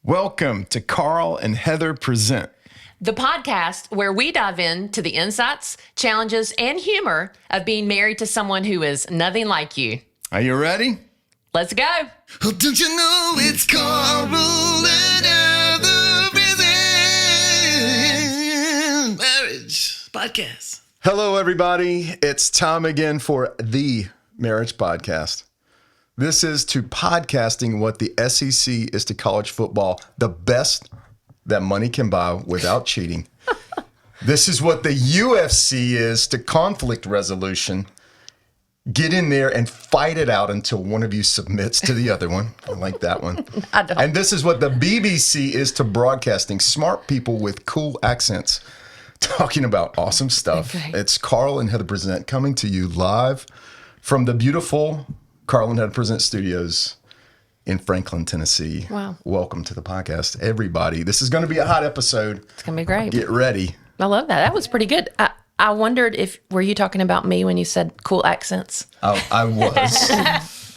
Welcome to Carl and Heather Present, the podcast where we dive into the insights, challenges, and humor of being married to someone who is nothing like you. Are you ready? Let's go. Oh, don't you know it's Carl and Heather Present Marriage Podcast. Hello, everybody. It's time again for the Marriage Podcast. This is to podcasting what the SEC is to college football, the best that money can buy without cheating. This is what the UFC is to conflict resolution. Get in there and fight it out until one of you submits to the other one. I like that one. I don't. And this is what the BBC is to broadcasting. Smart people with cool accents talking about awesome stuff. Okay. It's Carl and Heather Present coming to you live from the beautiful Carl and Heather Present Studios in Franklin, Tennessee. Wow. Welcome to the podcast, everybody. This is going to be a hot episode. It's going to be great. Get ready. I love that. That was pretty good. I wondered were you talking about me when you said cool accents? I was.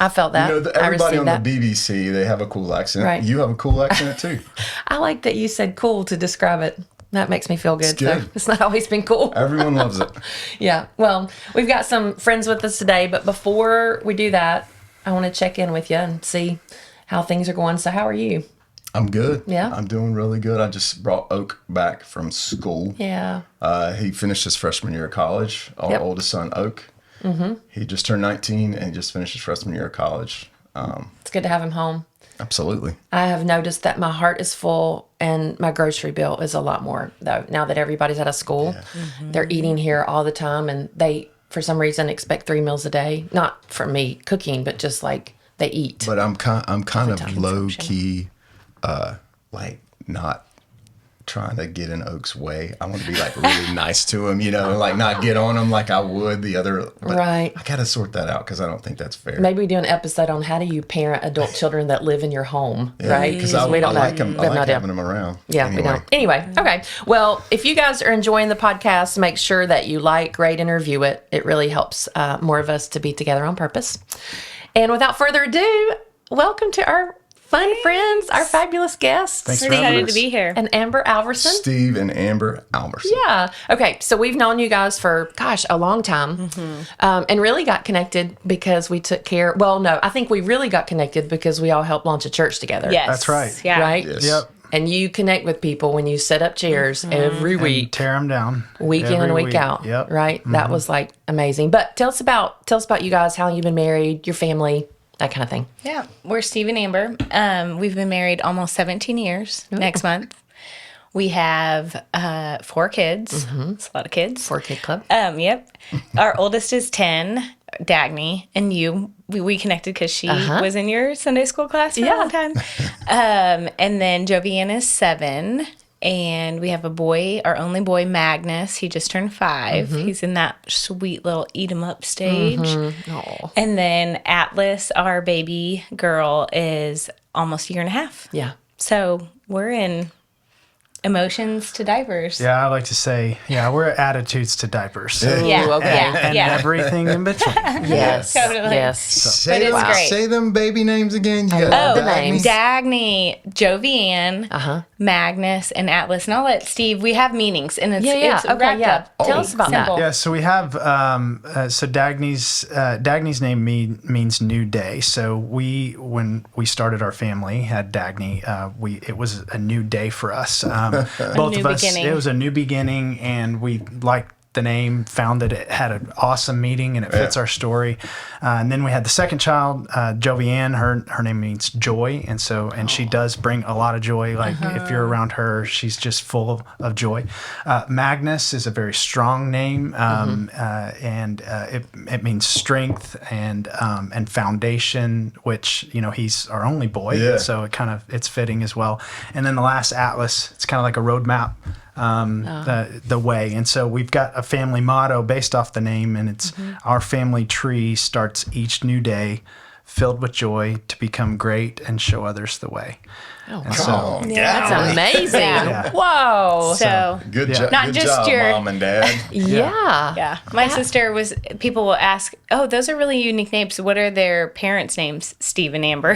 I felt that. You know, I everybody on received that. the BBC, they have a cool accent. Right. You have a cool accent too. I like that you said cool to describe it. That makes me feel good. It's good. So it's not always been cool. Everyone loves it. Yeah. Well, we've got some friends with us today, but before we do that, I want to check in with you and see how things are going. So how are you? I'm good. Yeah? I'm doing really good. I just brought Oak back from school. Yeah. He finished his freshman year of college. Our Yep. oldest son, Oak. Mm-hmm. He just turned 19 and just finished his freshman year of college. It's good to have him home. Absolutely. I have noticed that my heart is full and my grocery bill is a lot more, though. Now that everybody's out of school, they're eating here all the time and they, for some reason, expect 3 meals a day. Not for me cooking, but just like they eat. But I'm kind of time low consumption. key, like not trying to get in Oak's way. I want to be like really nice to him, like not get on him like I would the other. But Right. I got to sort that out because I don't think that's fair. Maybe we do an episode on how do you parent adult children that live in your home, right? Because I we don't know. like him. We I have no like idea. having him around. Yeah, we don't. Anyway, okay. Well, if you guys are enjoying the podcast, make sure that you like, rate, and review it. It really helps more of us to be together on purpose. And without further ado, welcome to our fun friends, our fabulous guests, Thanks We're for having excited us. to be here. and Amber Alverson. Steve and Amber Alverson. Yeah. Okay. So we've known you guys for, a long time and really got connected because we took care. Well, no, I think we really got connected because we all helped launch a church together. Yes. That's right. Yeah. Right? Yes. Yep. And you connect with people when you set up chairs every And week. tear them down. Week in every and week out. Yep. Right? That was like amazing. But tell us about you guys, how you've been married, your family, that kind of thing. Yeah. We're Steve and Amber. We've been married almost 17 years next month. We have 4 kids. It's a lot of kids. 4-kid club. Yep. Our oldest is 10, Dagny, and you. We connected because she was in your Sunday school class for a long time. And then Jovian is 7. And we have a boy, our only boy, Magnus. He just turned 5. He's in that sweet little eat 'em up stage. Oh. And then Atlas, our baby girl, is almost a year and a half. Yeah. So we're in emotions to diapers. Yeah, I like to say, we're attitudes to diapers. Yeah. Ooh, okay. And Yeah. everything in between. Yes. Totally. Yes. Say But it's them, great. say them baby names again. You I got love the Dagny. names. Dagny, Jovian, Magnus, and Atlas. And I'll let Steve, we have meanings. And it's, it's Okay, wrapped yeah. up. Tell us about Simple. Yeah, so we have so Dagny's name means new day. So when we started our family, had Dagny, it was a new day for us. Both new of us, beginning. it was a new beginning, and we liked the name, found that it had an awesome meaning and it fits our story. And then we had the second child, Jovianne. Her name means joy, and she does bring a lot of joy. Like if you're around her, she's just full of joy. Magnus is a very strong name, and it means strength and foundation, which he's our only boy, Yeah. so it's fitting as well. And then the last, Atlas, it's kind of like a roadmap. The way, and so we've got a family motto based off the name, and it's our family tree starts each new day filled with joy to become great and show others the way. And Oh, yeah. That's amazing. Yeah. Whoa. So, Good Yeah. job. Not Good just job, your- Mom and Dad. Yeah. yeah. My sister people will ask, oh, those are really unique names. What are their parents' names? Steve and Amber.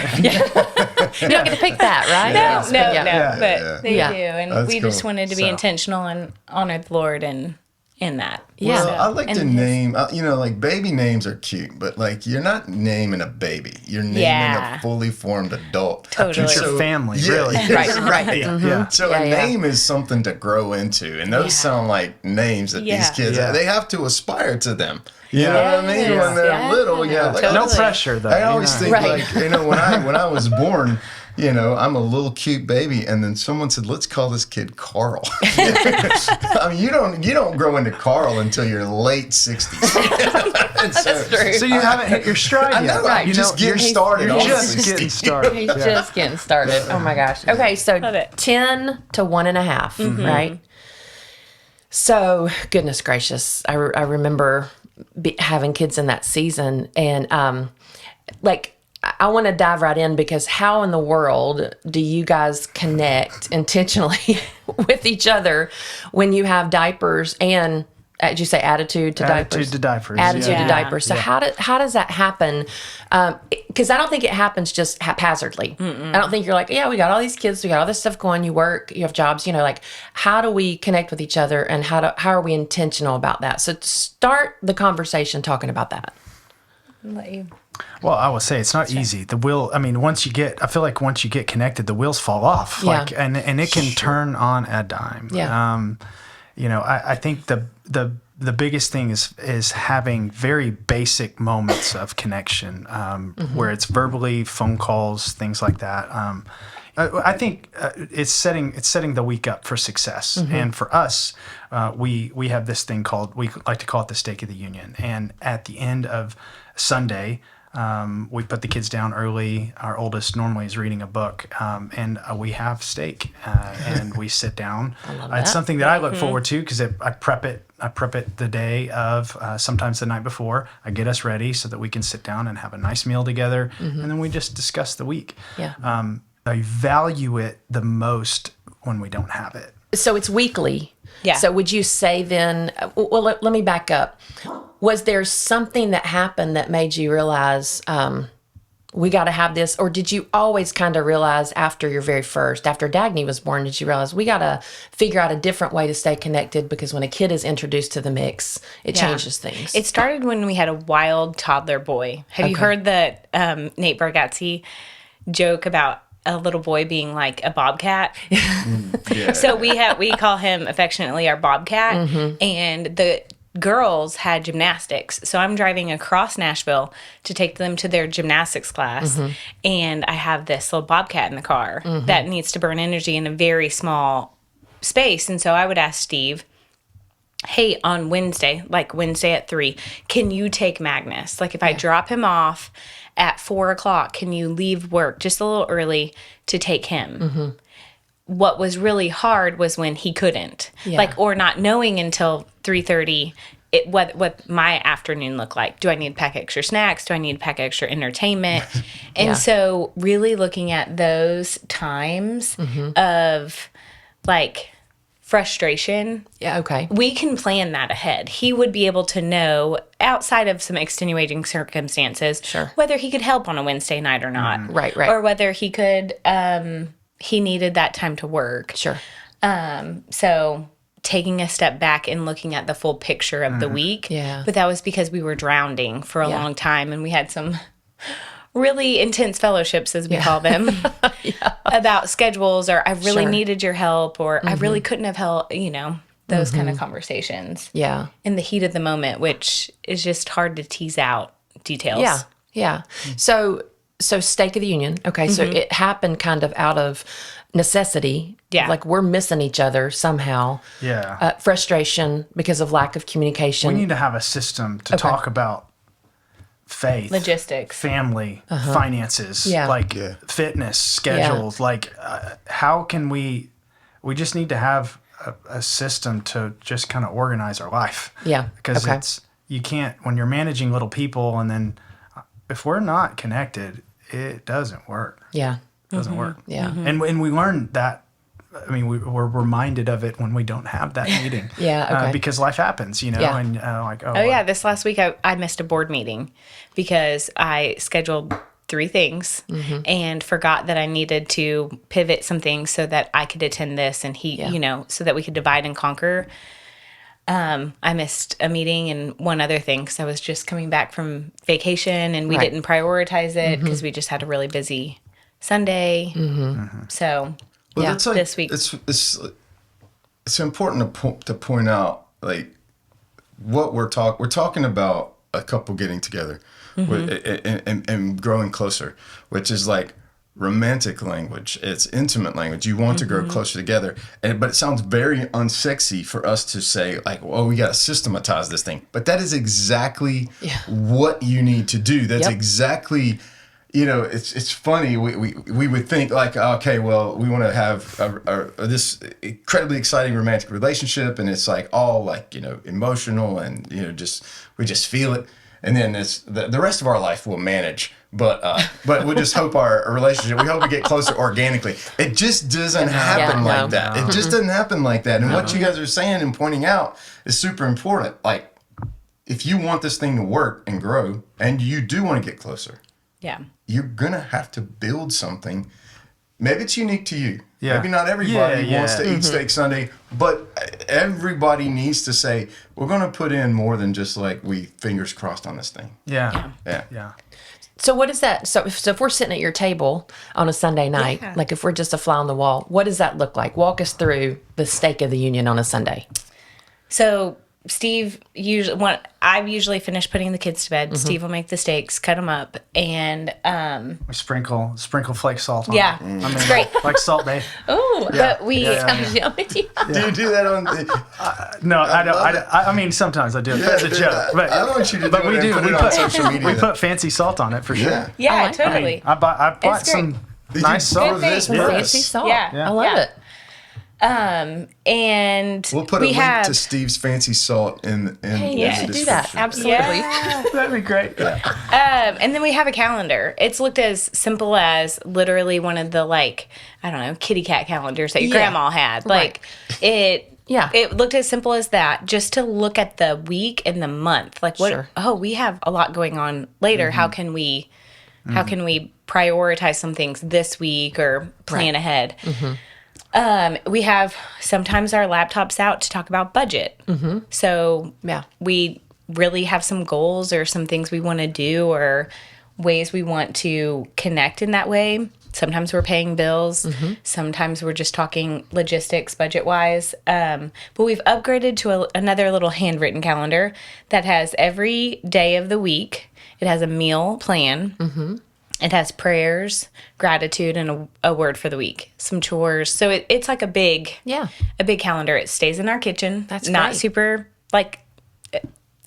You don't get to pick that, right? No, but they Yeah. do, and That's we just cool. wanted to be So- intentional and honor the Lord in that. Yeah. Well, I like to And his- name, like baby names are cute, but like you're not naming a baby. You're naming Yeah. a fully formed adult. Totally. Future family, Yeah, really. Right. Yeah. So a name is something to grow into, and those sound like names that these kids Yeah. they have to aspire to them. You Yeah. know what I mean? When they're Yes. little, Yeah. like, No Totally. pressure, though. I always think Right. like when I was born, I'm a little cute baby, and then someone said, "Let's call this kid Carl." I mean, you don't grow into Carl until your late 60s. That's true. So you haven't hit your stride I yet. know, I'm just getting started. You're honestly, just getting Steve. started. He's just getting started. Oh my gosh. Okay, so Love it. 10 to 1.5, right? So, goodness gracious, I remember having kids in that season, and I want to dive right in because how in the world do you guys connect intentionally with each other when you have diapers and, did you say attitude to diapers? Attitude to diapers, Attitude yeah. to diapers. So how does that happen? Because I don't think it happens just haphazardly. I don't think you're like, yeah, we got all these kids, we got all this stuff going, you work, you have jobs, like how do we connect with each other and how are we intentional about that? So start the conversation talking about that. Let you. Well, I will say it's not easy. The wheel, I mean, once you get connected, the wheels fall off. Yeah. And it can turn on a dime. Yeah. I think the biggest thing is having very basic moments of connection, where it's verbally, phone calls, things like that. I think it's setting the week up for success. And for us, we have this thing we like to call it the Stake of the Union. And at the end of Sunday, we put the kids down early. Our oldest normally is reading a book, and we have steak, and we sit down. It's something that I look forward to because I prep it the day of, sometimes the night before. I get us ready so that we can sit down and have a nice meal together, and then we just discuss the week. Yeah. I value it the most when we don't have it. So it's weekly. Yeah. So would you say then, well, let me back up. Was there something that happened that made you realize we got to have this? Or did you always kind of realize after Dagny was born, did you realize we got to figure out a different way to stay connected because when a kid is introduced to the mix, it changes things? It started when we had a wild toddler boy. Have you heard the Nate Bargatze joke about a little boy being like a bobcat? Yeah. So we call him affectionately our bobcat, and the girls had gymnastics. So I'm driving across Nashville to take them to their gymnastics class, and I have this little bobcat in the car that needs to burn energy in a very small space. And so I would ask Steve, hey, on Wednesday at 3, can you take Magnus? Like if I drop him off at 4:00, can you leave work just a little early to take him? What was really hard was when he couldn't, or not knowing until 3:30 what my afternoon looked like. Do I need to pack extra snacks? Do I need to pack extra entertainment? And so really looking at those times of like frustration. Yeah, okay. We can plan that ahead. He would be able to know, outside of some extenuating circumstances, whether he could help on a Wednesday night or not. Right. Or whether he could, he needed that time to work. Sure. So taking a step back and looking at the full picture of the week. Yeah. But that was because we were drowning for a long time, and we had some really intense fellowships, as we call them, about schedules, or I really needed your help, or I really couldn't have helped, those kind of conversations. Yeah. In the heat of the moment, which is just hard to tease out details. Yeah. Yeah. So Stake of the Union. Okay. So it happened kind of out of necessity. Yeah. Like we're missing each other somehow. Yeah. Frustration because of lack of communication. We need to have a system to talk about faith, Logistics. family, finances, fitness, schedules. How can we just need to have a system to just kind of organize our life. Yeah. Because you can't, when you're managing little people, and then if we're not connected, it doesn't work. Yeah. It doesn't work. Yeah. And we learned that. I mean, we're reminded of it when we don't have that meeting. Because life happens, and Oh yeah, this last week I missed a board meeting because I scheduled 3 things and forgot that I needed to pivot some things so that I could attend this and he, so that we could divide and conquer. I missed a meeting and one other thing because I was just coming back from vacation and we didn't prioritize it because we just had a really busy Sunday. So That's like, this week. It's important to point out, like, what we're talking about a couple getting together and growing closer, which is like romantic language. It's intimate language. You want to grow closer together, but it sounds very unsexy for us to say like, "Oh, we got to systematize this thing." But that is exactly what you need to do. That's exactly. It's funny. We would think like, okay, well, we want to have this incredibly exciting romantic relationship, and it's like all like emotional, and we just feel it, and then it's the rest of our life we'll manage. But we'll just hope our relationship. We hope we get closer organically. It just doesn't happen like that. It just doesn't happen like that. And what you guys are saying and pointing out is super important. Like, if you want this thing to work and grow, and you do want to get closer. Yeah. You're going to have to build something. Maybe it's unique to you. Yeah. Maybe not everybody wants to eat steak Sunday, but everybody needs to say, we're going to put in more than just like we fingers crossed on this thing. Yeah. So what is that? So if we're sitting at your table on a Sunday night, like if we're just a fly on the wall, what does that look like? Walk us through the Steak of the Union on a Sunday. So Steve I usually finish putting the kids to bed. Steve will make the steaks, cut them up, and We sprinkle flake salt on it. Yeah, it's great. Like Salt Bae. Oh, but we Sounds yummy. Do you do that on? No, I don't. I mean, sometimes I do it. That's a joke. But I want you to do it we and do. put We it on social media. We put fancy salt on it for sure. Yeah, I like that. totally. I bought It's great. some nice salt. For this Good purpose. Fancy salt. Yeah. I love it. And We'll put a link to Steve's fancy salt in Hey, the you should do that. description. Absolutely. That'd be great. And then we have a calendar. It's looked as simple as literally one of the kitty cat calendars that your grandma had. Like it looked as simple as that, just to look at the week and the month. Like what? Sure. Oh, we have a lot going on later. How can we prioritize some things this week or plan ahead? We have sometimes our laptops out to talk about budget. So we really have some goals or some things we want to do or ways we want to connect in that way. Sometimes we're paying bills. Sometimes we're just talking logistics budget-wise. But we've upgraded to another little handwritten calendar that has every day of the week. It has a meal plan. It has prayers, gratitude, and a word for the week. Some chores. So it's like a big calendar. It stays in our kitchen. That's not great. super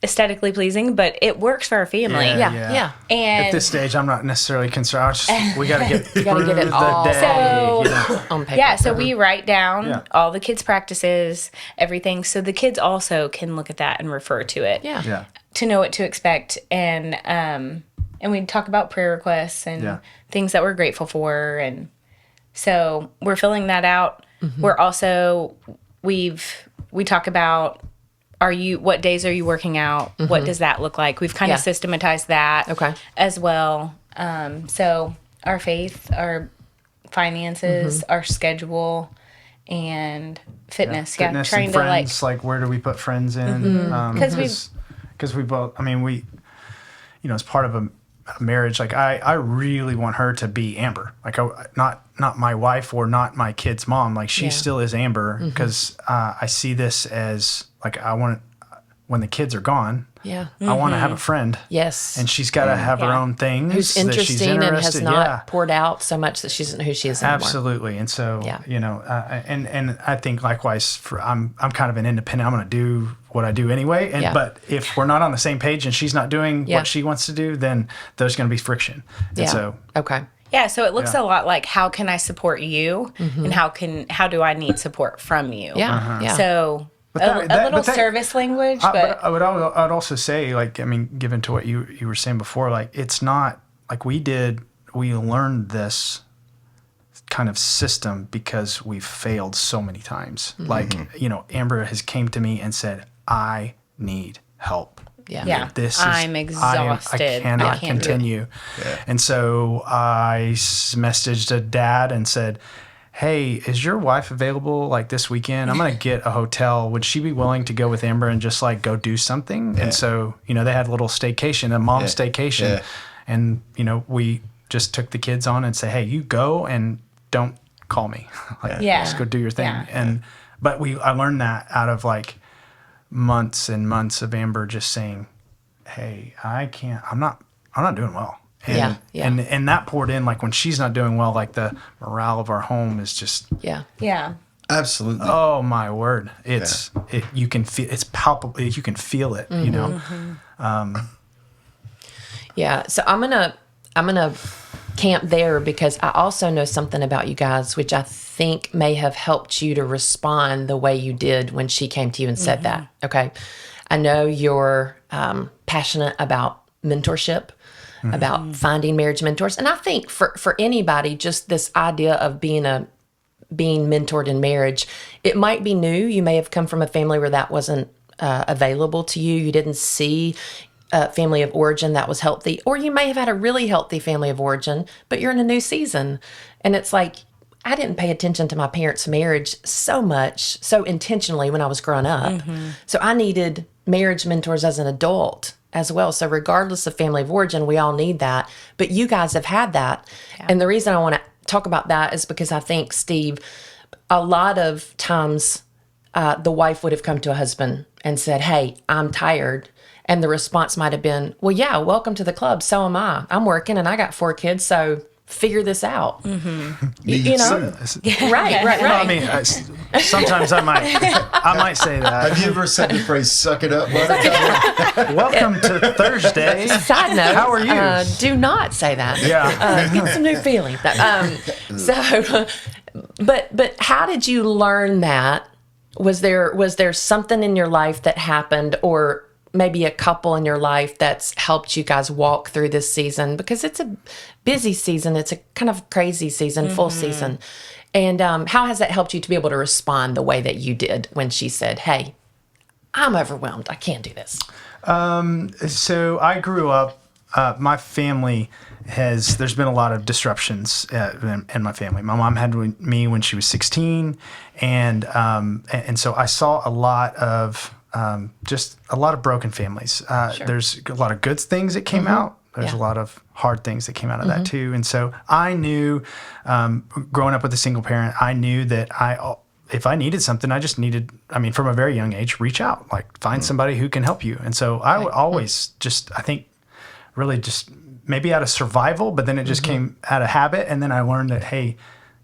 aesthetically pleasing, but it works for our family. Yeah. And At this stage, I'm not necessarily concerned. We got to get through get it the all day. So- On paper. yeah, so we write down Yeah. all the kids' practices, everything, so the kids also can look at that and refer to it. Yeah. To know what to expect, and we talk about prayer requests and things that we're grateful for, and so we're filling that out. We're also we talk about what days are you working out? What does that look like? We've kind of systematized that as well. So our faith, our finances, our schedule, and fitness. Fitness trying and to friends, like where do we put friends in? Because we both. I mean, as part of a marriage, like I really want her to be Amber, like not my wife or not my kid's mom. Like she still is Amber, because I see this as like when the kids are gone. I want to have a friend. Yes. And she's got to have her own things. Who's that she's interesting and has interested. not poured out so much that she isn't who she is anymore. Absolutely. And so, and I think likewise, I'm kind of an independent. I'm going to do what I do anyway. But if we're not on the same page and she's not doing what she wants to do, then there's going to be friction. And so, Yeah, so it looks a lot like, how can I support you, and how do I need support from you? So a little service language, but I would also say, like, I mean, given to what you were saying before, like, it's not like we learned this kind of system because we've failed so many times. Like, Amber has came to me and said, I need help. Yeah. I'm exhausted. I cannot I can't do it. continue. And so I messaged a dad and said, hey, is your wife available like this weekend? I'm going to get a hotel. Would she be willing to go with Amber and just like go do something? And so, they had a little staycation, a mom staycation. Yeah. And, we just took the kids on and say, hey, you go and don't call me. Just go do your thing. Yeah. But I learned that out of like months and months of Amber just saying, hey, I'm not doing well. And that poured in, like when she's not doing well, like the morale of our home is just absolutely. Oh my word! You can feel it's palpable. You can feel it. So I'm gonna camp there because I also know something about you guys, which I think may have helped you to respond the way you did when she came to you and said that. Okay, I know you're passionate about mentorship. About finding marriage mentors. And I think for anybody, just this idea of being mentored in marriage, it might be new. You may have come from a family where that wasn't available to you. You didn't see a family of origin that was healthy, or you may have had a really healthy family of origin, but you're in a new season. And it's like, I didn't pay attention to my parents' marriage so intentionally when I was growing up. So I needed marriage mentors as an adult as well. So regardless of family of origin, we all need that. But you guys have had that. Yeah. And the reason I want to talk about that is because I think, Steve, a lot of times the wife would have come to a husband and said, hey, I'm tired. And the response might have been, well, yeah, welcome to the club. So am I. I'm working and I got 4 kids. So figure this out. Right. Well, I mean, sometimes I might say that. Have you ever said the phrase "suck it up"? Welcome to Thursday. Side note: how are you? Do not say that. Yeah, get some new feelings. But how did you learn that? Was there something in your life that happened, or maybe a couple in your life that's helped you guys walk through this season? Because it's a busy season. It's a kind of crazy season, full season. And how has that helped you to be able to respond the way that you did when she said, hey, I'm overwhelmed. I can't do this. So I grew up, my family there's been a lot of disruptions in my family. My mom had me when she was 16. And so I saw a lot of, just a lot of broken families. Sure. There's a lot of good things that came out. There's a lot of hard things that came out of that too. And so I knew, growing up with a single parent, I knew that if I needed something, from a very young age, reach out, like find somebody who can help you. And so I would always I think really just maybe out of survival, but then it just came out of habit. And then I learned that, hey,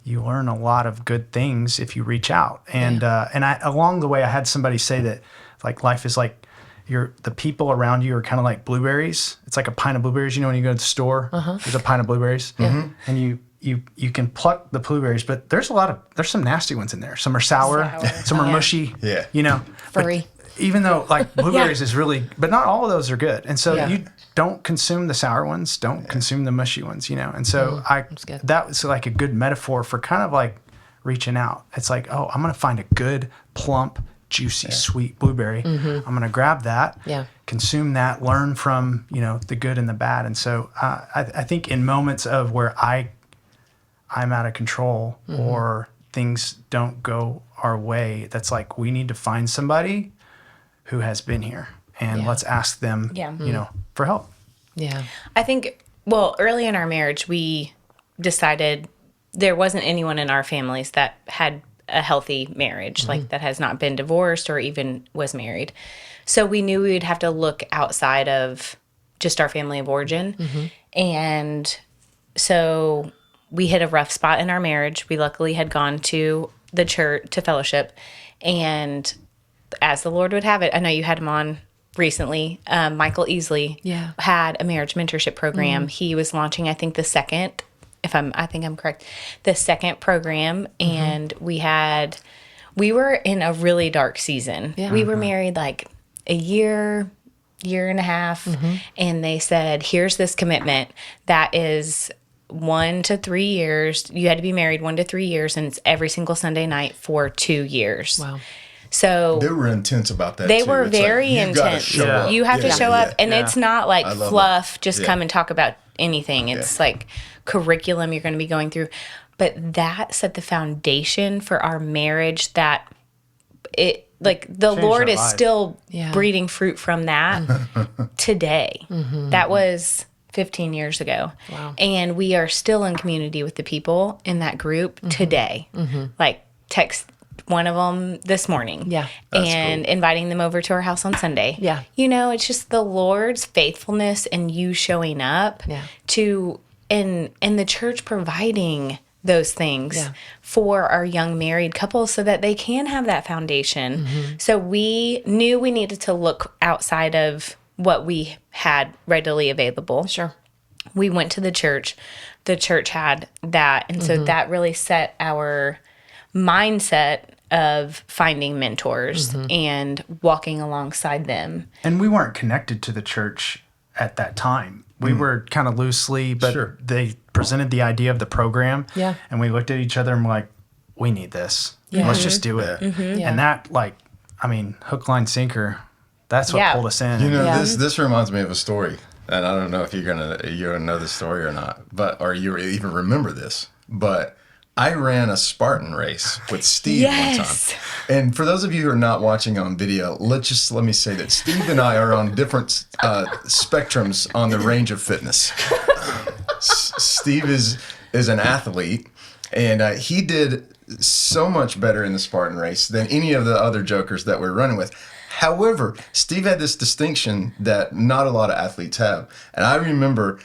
you learn a lot of good things if you reach out. And along the way, I had somebody say that, like, life is like the people around you are kind of like blueberries. It's like a pint of blueberries. When you go to the store, there's a pint of blueberries, and you can pluck the blueberries, but there's some nasty ones in there. Some are sour. Some are mushy. Yeah, furry. Even though like blueberries is really, but not all of those are good. And so you don't consume the sour ones. Don't consume the mushy ones. And so that was like a good metaphor for kind of like reaching out. It's like, oh, I'm gonna find a good plump, juicy, sweet blueberry. I'm going to grab that, consume that, learn from, the good and the bad. And so I think in moments of where I'm out of control or things don't go our way, that's like, we need to find somebody who has been here and let's ask them, for help. Yeah. I think, early in our marriage, we decided there wasn't anyone in our families that had a healthy marriage, like that has not been divorced or even was married. So we knew we would have to look outside of just our family of origin. And so we hit a rough spot in our marriage. We luckily had gone to the church to fellowship. And as the Lord would have it, I know you had him on recently, Michael Easley had a marriage mentorship program. He was launching, I think, the second program, and we were in a really dark season. We were married like a year and a half, and they said, here's this commitment that is 1 to 3 years. You had to be married 1 to 3 years, and it's every single Sunday night for 2 years. Wow. So They were intense about that. they too. were It's like, very you gotta intense. show up. You have to show up, and Yeah. it's not like I love fluff. it. Just Yeah. come and talk about anything. It's like curriculum you're going to be going through. But that set the foundation for our marriage. That it like the Changed Lord our is life. still Yeah. breeding fruit from that today. That was 15 years ago. Wow. And we are still in community with the people in that group today. Like text one of them this morning. Yeah. And inviting them over to our house on Sunday. Yeah. You know, it's just the Lord's faithfulness and you showing up Yeah. to and the church providing those things Yeah. for our young married couples so that they can have that foundation. So we knew we needed to look outside of what we had readily available. Sure. We went to the church. The church had that. And so that really set our mindset of finding mentors and walking alongside them. And we weren't connected to the church at that time. We were kind of loosely, but Sure. they presented the idea of the program. Yeah. And we looked at each other and were like, we need this. Yeah. Let's just do it. Yeah. And that, like, I mean, hook, line, sinker, that's what Yeah. pulled us in. You know, Yeah. this reminds me of a story, and I don't know if you're gonna know the story or not, but or you even remember this. But I ran a Spartan race with Steve one time. Yes. And for those of you who are not watching on video, let me say that Steve and I are on different spectrums on the range of fitness. Steve is an athlete, and he did so much better in the Spartan race than any of the other jokers that we're running with. However, Steve had this distinction that not a lot of athletes have. And I remember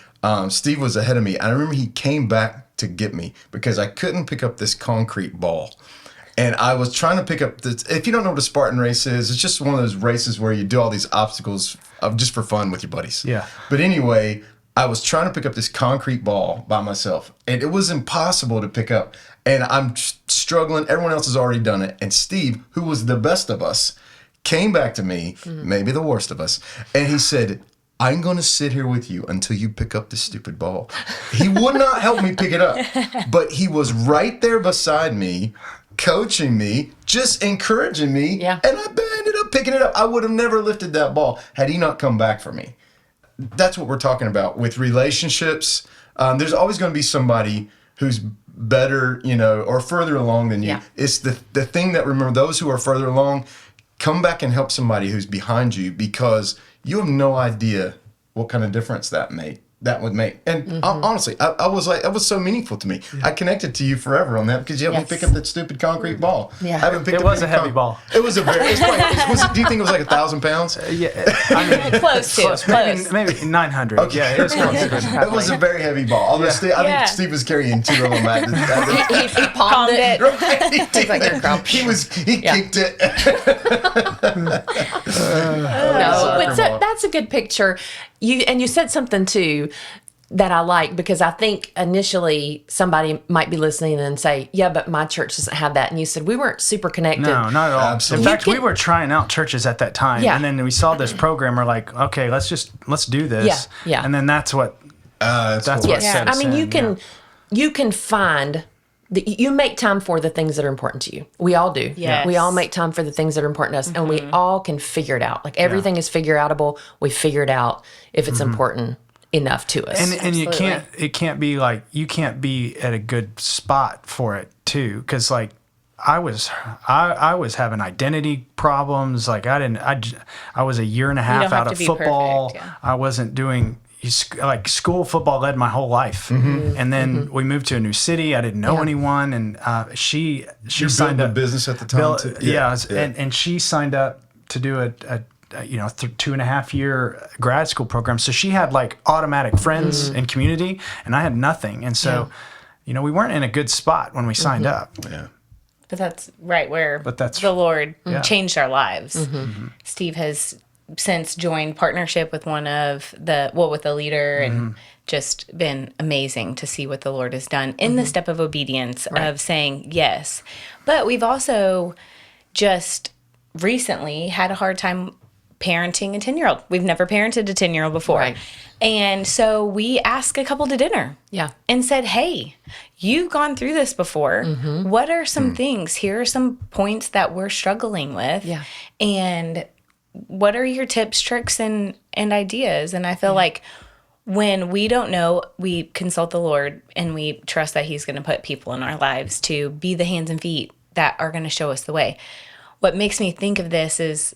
Steve was ahead of me. I remember he came back to get me because I couldn't pick up this concrete ball. And I was trying to pick up this. If you don't know what a Spartan race is, it's just one of those races where you do all these obstacles just for fun with your buddies. Yeah. But anyway, I was trying to pick up this concrete ball by myself, and it was impossible to pick up. And I'm struggling. Everyone else has already done it. And Steve, who was the best of us, came back to me, maybe the worst of us, and he said, I'm going to sit here with you until you pick up this stupid ball. He would not help me pick it up, but he was right there beside me, coaching me, just encouraging me, Yeah. and I ended up picking it up. I would have never lifted that ball had he not come back for me. That's what we're talking about with relationships. There's always going to be somebody who's better, or further along than you. Yeah. It's the thing that, remember, those who are further along, come back and help somebody who's behind you, because you have no idea what kind of difference that would make. And honestly, I was like, that was so meaningful to me. I connected to you forever on that because you helped me pick up that stupid concrete ball. Yeah. I haven't picked It up was a any heavy ball. It was a very. Do you think it was like 1,000 pounds? Yeah. I mean, Close to. Close. maybe 900. Okay. Yeah, it was close. It was a very heavy ball. Although I Yeah. think Steve was carrying 2 of them. He palmed it. Right. It's like your crop. He kicked it. No, but that's a good picture. You said something too that I like, because I think initially somebody might be listening and say, yeah, but my church doesn't have that. And you said we weren't super connected. No, not at all. Absolutely. In fact, we were trying out churches at that time, Yeah. and then we saw this program. We're like, okay, let's do this. Yeah, yeah. And then that's what That's That's cool. what Yes, set I us mean, in, you can find you make time for the things that are important to you. We all do. Yes. We all make time for the things that are important to us, and we all can figure it out. Like everything is figure outable. We figure it out if it's important enough to us. And you can't be like, you can't be at a good spot for it too, because like I was having identity problems. Like I was a year and a half don't out have of to be football. perfect, yeah. I wasn't doing like school football led my whole life, and then we moved to a new city. I didn't know anyone, and she You signed built a up business at the time. too? yeah. And she signed up to do a 2.5 year grad school program. So she had like automatic friends and community, and I had nothing. And so, we weren't in a good spot when we signed up. Yeah. But that's right where that's- the Lord Yeah. changed our lives. Steve has since joined partnership with with a leader, and just been amazing to see what the Lord has done in the step of obedience of saying yes. But we've also just recently had a hard time parenting a 10-year-old. We've never parented a 10-year-old before. Right. And so we asked a couple to dinner. Yeah. And said, hey, you've gone through this before. What are some things? Here are some points that we're struggling with. Yeah. And what are your tips, tricks, and ideas? And I feel like when we don't know, we consult the Lord and we trust that he's going to put people in our lives to be the hands and feet that are going to show us the way. What makes me think of this is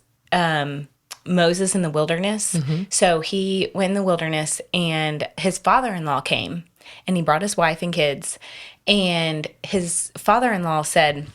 Moses in the wilderness. So he went in the wilderness and his father-in-law came and he brought his wife and kids. And his father-in-law said,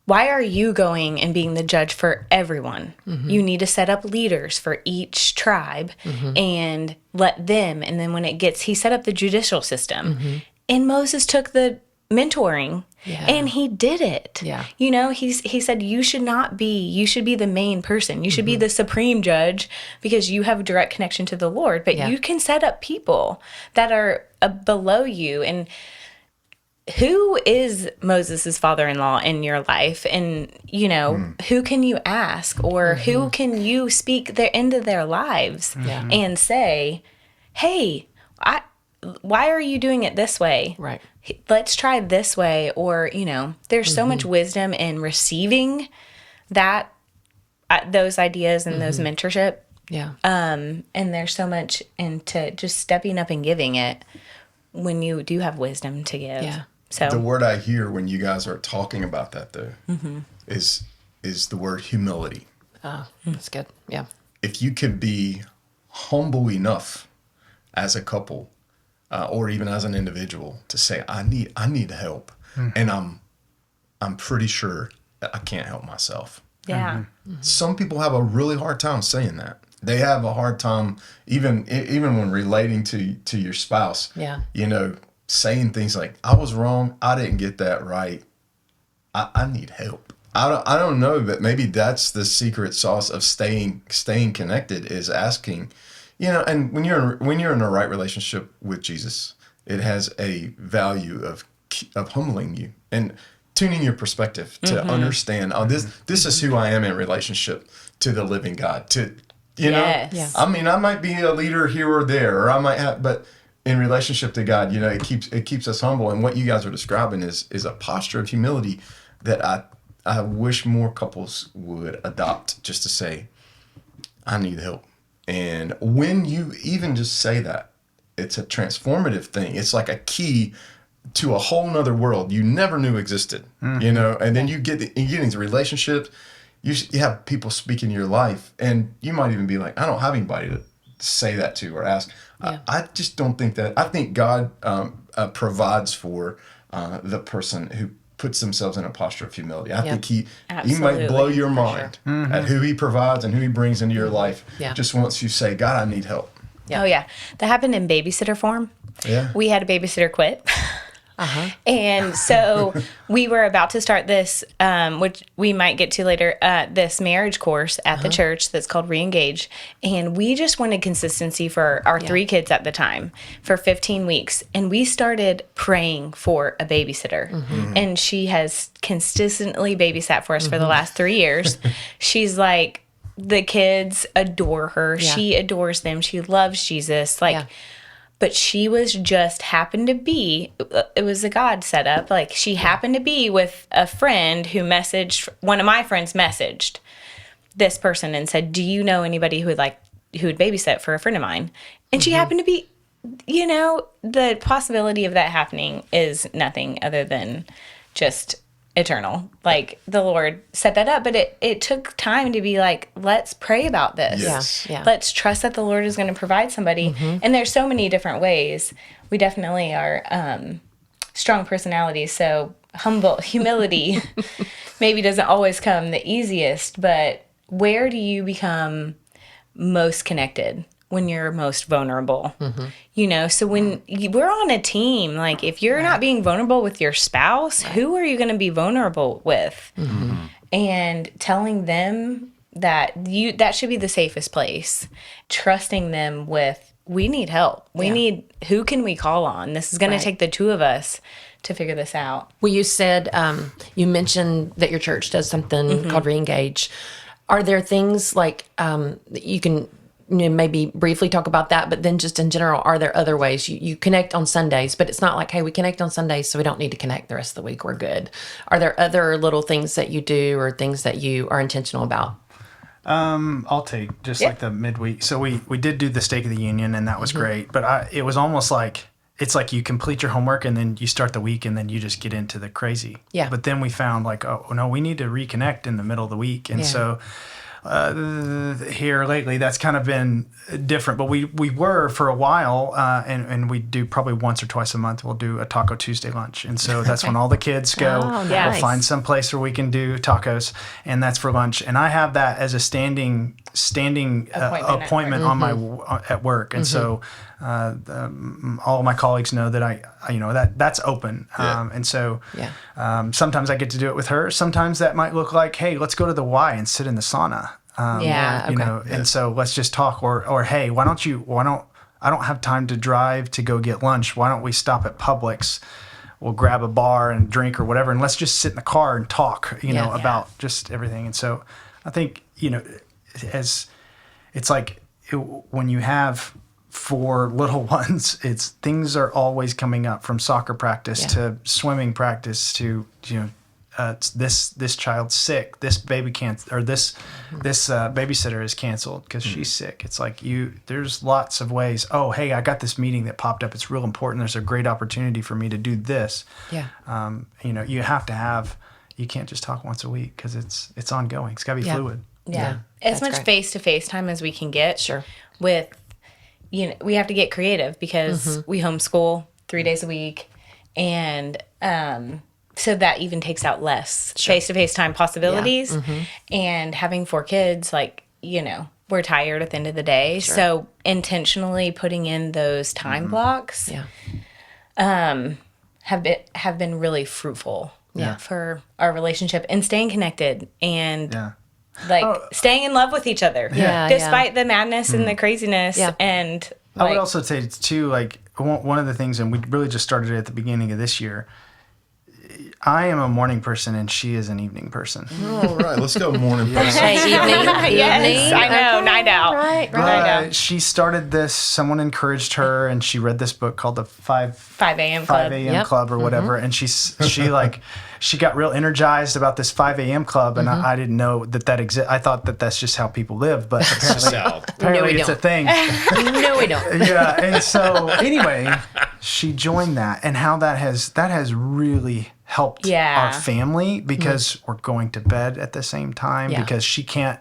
why are you going and being the judge for everyone? You need to set up leaders for each tribe and let them. And then when it gets, he set up the judicial system. And Moses took the mentoring and he did it. Yeah. You know, he said, you should be the main person. You should be the supreme judge because you have a direct connection to the Lord. But you can set up people that are below you. And who is Moses' father-in-law in your life? And, you know, who can you ask or who can you speak into their lives and say, hey, why are you doing it this way? Right. Let's try this way. Or, you know, there's so much wisdom in receiving that, those ideas and those mentorship. Yeah. And there's so much into just stepping up and giving it when you do have wisdom to give. Yeah. So The word I hear when you guys are talking about that, though, is the word humility. Oh, that's good. Yeah. If you could be humble enough as a couple, or even as an individual, to say, I need help, and I'm pretty sure that I can't help myself. yeah. Some people have a really hard time saying that. They have a hard time even when relating to your spouse. Yeah. You know, saying things like, I was wrong, I didn't get that right, I need help. I don't know, but maybe that's the secret sauce of staying connected, is asking. You know, and when you're in a right relationship with Jesus, it has a value of humbling you and tuning your perspective to understand, this is who I am in relationship to the living God. To you know, Yes. I mean, I might be a leader here or there, or I might have, but in relationship to God, you know, it keeps us humble. And what you guys are describing is a posture of humility that I wish more couples would adopt, just to say, I need help. And when you even just say that, it's a transformative thing. It's like a key to a whole nother world you never knew existed, you know? And then you get into relationships, you have people speak in your life, and you might even be like, I don't have anybody to say that to or ask. I just don't think that. I think God provides for the person who puts themselves in a posture of humility. I think he might blow your mind at who he provides and who he brings into your life. Yeah. Just once you say, God, I need help. Oh, yeah. That happened in babysitter form. Yeah. We had a babysitter quit. And so we were about to start this, which we might get to later, this marriage course at the church that's called ReEngage. And we just wanted consistency for our 3 kids at the time for 15 weeks. And we started praying for a babysitter. And she has consistently babysat for us for the last 3 years. She's like, the kids adore her. Yeah. She adores them. She loves Jesus. But she was just happened to be, it was a God setup. Like, she happened to be with a friend who one of my friends messaged this person and said, do you know anybody who would babysit for a friend of mine? And she happened to be, you know, the possibility of that happening is nothing other than just eternal. Like, the Lord set that up, but it took time to be like, let's pray about this. Yes. Yeah. Let's trust that the Lord is going to provide somebody. And there's so many different ways. We definitely are strong personalities, so humility maybe doesn't always come the easiest, but where do you become most connected? When you're most vulnerable, you know? So when we're on a team, like, if you're not being vulnerable with your spouse, who are you going to be vulnerable with? And telling them that that should be the safest place. Trusting them with, we need help. We need, who can we call on? This is going to take the 2 of us to figure this out. Well, you said, you mentioned that your church does something called ReEngage. Are there things like you can maybe briefly talk about that, but then just in general, are there other ways you connect on Sundays, but it's not like, hey, we connect on Sundays, so we don't need to connect the rest of the week. We're good. Are there other little things that you do or things that you are intentional about? I'll take just like the midweek. So we did do the Stake of the Union, and that was great. But it was almost like, it's like you complete your homework and then you start the week and then you just get into the crazy. Yeah. But then we found like, oh no, we need to reconnect in the middle of the week. And so here lately, that's kind of been different. But we were for a while, and we do probably once or twice a month, we'll do a Taco Tuesday lunch. And so that's when all the kids go. Oh, We'll nice. find some place where we can do tacos, and that's for lunch. And I have that as a standing appointment on my at work. And so all of my colleagues know that that's open. And so sometimes I get to do it with her. Sometimes that might look like, hey, let's go to the Y and sit in the sauna. And so let's just talk, or hey, I don't have time to drive to go get lunch. Why don't we stop at Publix? We'll grab a bar and drink or whatever, and let's just sit in the car and talk, about just everything. And so I think, it's like when you have 4 little ones, things are always coming up, from soccer practice to swimming practice to, this child's sick, this baby can't, or this babysitter is canceled because she's sick. It's like there's lots of ways. Oh, hey, I got this meeting that popped up. It's real important. There's a great opportunity for me to do this. Yeah. You have to have. You can't just talk once a week because it's ongoing. It's got to be fluid. Yeah. As much face-to-face time as we can get. Sure. With, we have to get creative because we homeschool 3 days a week, and so that even takes out less face-to-face time possibilities. And having 4 kids, we're tired at the end of the day. Sure. So intentionally putting in those time blocks have been really fruitful for our relationship and staying connected and staying in love with each other. Despite the madness and the craziness. And I would also say too, one of the things, and we really just started it at the beginning of this year, I am a morning person and she is an evening person. All right, let's go morning person. Hey, evening. yes, I know, night out. Right. Night out. She started this, someone encouraged her, and she read this book called the 5 a.m. Club. 5 a.m. Club or whatever, and she got real energized about this 5 a.m. club, and I didn't know that exists. I thought that's just how people live, but apparently it's a thing. No, we don't. Yeah, and so anyway, she joined that, and how that has really helped our family, because we're going to bed at the same time, because she can't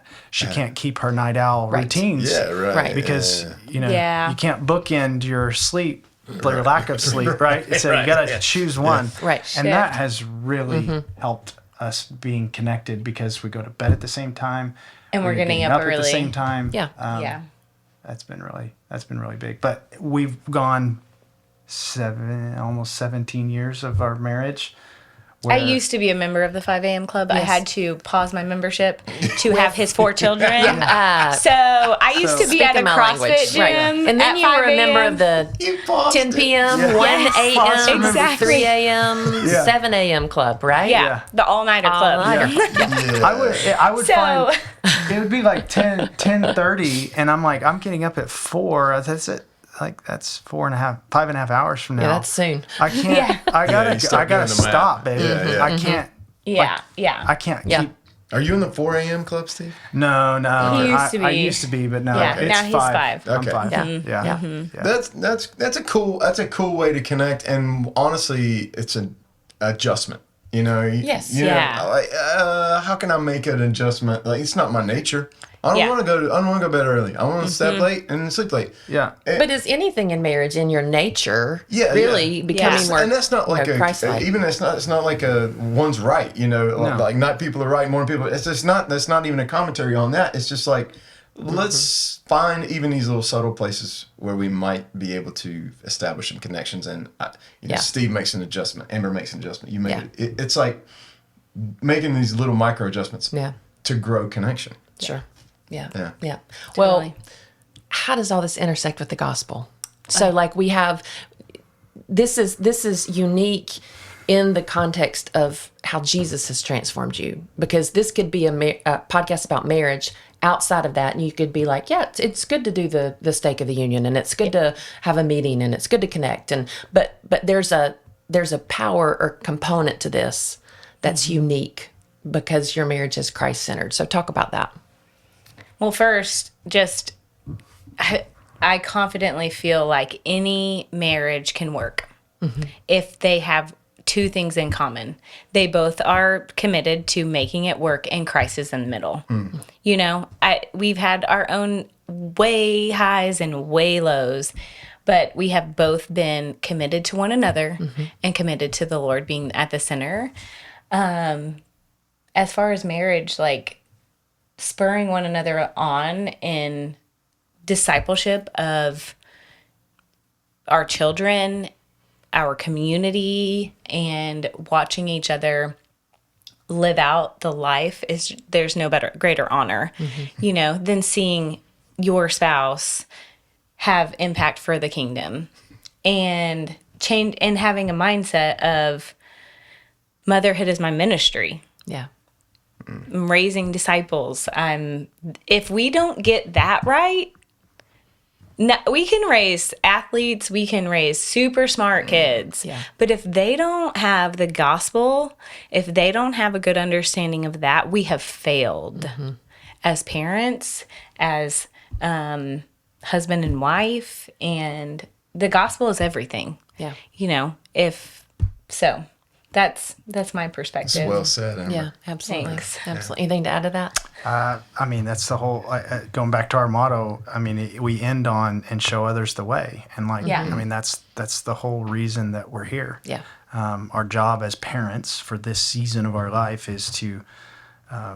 keep her night owl routines. Yeah, right. Because you can't bookend your sleep, your lack of sleep, right? So you got to choose one. Right. And that has really helped us being connected, because we go to bed at the same time, and we're getting up early at the same time. Yeah. That's been really big. But we've gone almost 17 years of our marriage. I used to be a member of the 5 a.m. Club. Yes. I had to pause my membership to have his 4 children. So I used to be at a CrossFit gym. Right. And then you were a member of the 10 p.m., 1 a.m., exactly. 3 a.m., 7 a.m. Club, right? Yeah. The all-nighter club. I would find it would be like 10:30, and I'm like, I'm getting up at 4. That's it. That's 5.5 hours from now. Yeah, that's soon. I can't. I gotta stop, baby. I can't. I can't keep. Are you in the 4 a.m. club, Steve? No. He used to be. I used to be, but no. Yeah, it's now he's 5. I'm Okay. 5. Yeah. That's a cool way to connect, and honestly, it's an adjustment. Yes. How can I make an adjustment? It's not my nature. I don't want to go to bed early. I want to step late and sleep late. Yeah. But is anything in marriage in your nature really becoming more? And that's not like Christ-like? Even it's not like one's right. Like not people are right, more people. It's just not. That's not even a commentary on that. It's just like, let's find even these little subtle places where we might be able to establish some connections. And Steve makes an adjustment. Amber makes an adjustment. You make it. It's like making these little micro adjustments to grow connection. Sure. Yeah. Well, how does all this intersect with the gospel? So we have, this is unique in the context of how Jesus has transformed you, because this could be a podcast about marriage. Outside of that, and you could be like, yeah, it's good to do the stake of the union, and it's good to have a meeting, and it's good to connect, and but there's a power or component to this that's unique because your marriage is Christ-centered. So talk about that. Well, first, just I confidently feel like any marriage can work if they have two things in common. They both are committed to making it work, and Christ is in the middle. You know, we've had our own way highs and way lows, but we have both been committed to one another and committed to the Lord being at the center. As far as marriage, like spurring one another on in discipleship of our children, our community, and watching each other live out the life there's no greater honor, you know, than seeing your spouse have impact for the kingdom and change, and having a mindset of motherhood is my ministry. Yeah. I'm raising disciples. If we don't get that right, no, we can raise athletes, we can raise super smart kids, but if they don't have the gospel, if they don't have a good understanding of that, we have failed as parents, as husband and wife, and the gospel is everything. Yeah, you know, that's my perspective. It's well said, Amber. Yeah, absolutely. Thanks. Absolutely. Anything to add to that? I mean, that's the whole, going back to our motto, I mean, we end on, and show others the way. And like, I mean, that's the whole reason that we're here. Yeah. Our job as parents for this season of our life is to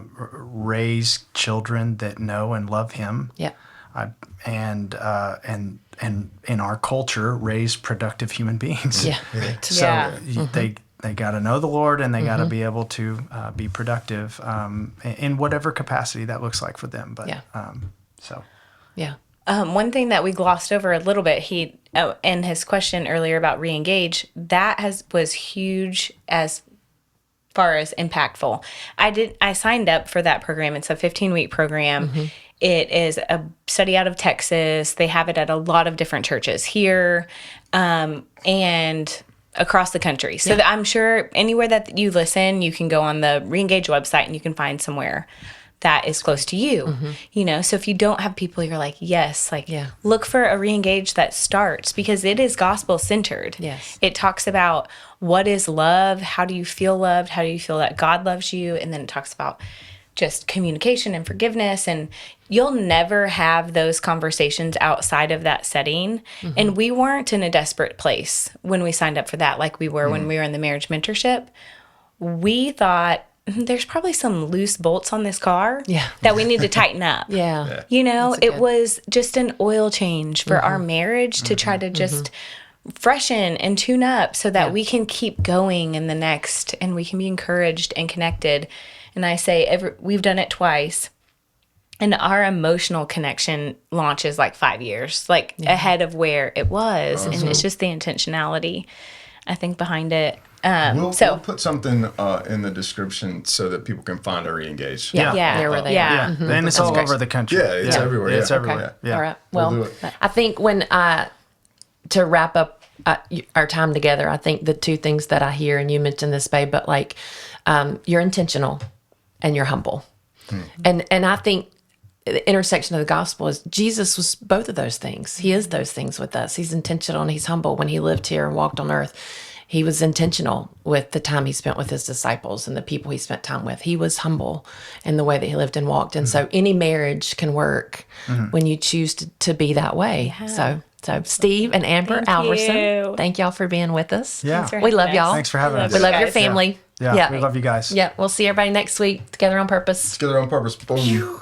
raise children that know and love Him. Yeah. And in our culture, raise productive human beings. Yeah. So they got to know the Lord, and they got to be able to be productive in whatever capacity that looks like for them. But One thing that we glossed over a little bit, in his question earlier about ReEngage, that was huge as far as impactful. I signed up for that program. It's a 15-week program. It is a study out of Texas. They have it at a lot of different churches here and across the country. So that I'm sure anywhere that you listen, you can go on the ReEngage website and you can find somewhere that is close to you. You know, so if you don't have people, you're like, look for a ReEngage that starts, because it is gospel centered. Yes. It talks about what is love, how do you feel loved, how do you feel that God loves you, and then it talks about just communication and forgiveness, and you'll never have those conversations outside of that setting. And we weren't in a desperate place when we signed up for that, like we were when we were in the marriage mentorship. We thought, there's probably some loose bolts on this car that we need to tighten up. You know, it was just an oil change for our marriage to try to just freshen and tune up so that we can keep going in the next, and we can be encouraged and connected. And I say we've done it twice, and our emotional connection launches like 5 years, ahead of where it was. And it's just the intentionality, I think, behind it. We'll put something in the description so that people can find our ReEngage. They're where they are. And it's all over the country. Yeah, it's everywhere. It's Yeah. everywhere. All right. Well, do it. I think to wrap up our time together, I think the two things that I hear, and you mentioned this, babe, but you're intentional and you're humble. And I think the intersection of the gospel is Jesus was both of those things. He is those things with us. He's intentional and he's humble. When he lived here and walked on earth, he was intentional with the time he spent with his disciples and the people he spent time with. He was humble in the way that he lived and walked. And so any marriage can work when you choose to be that way. So Steve and Amber Alverson, thank y'all for being with us. Yeah. We love y'all. Thanks for having us. We love your family. Yeah. We love you guys. Yeah. We'll see everybody next week. Together on Purpose. Together on Purpose. Boom.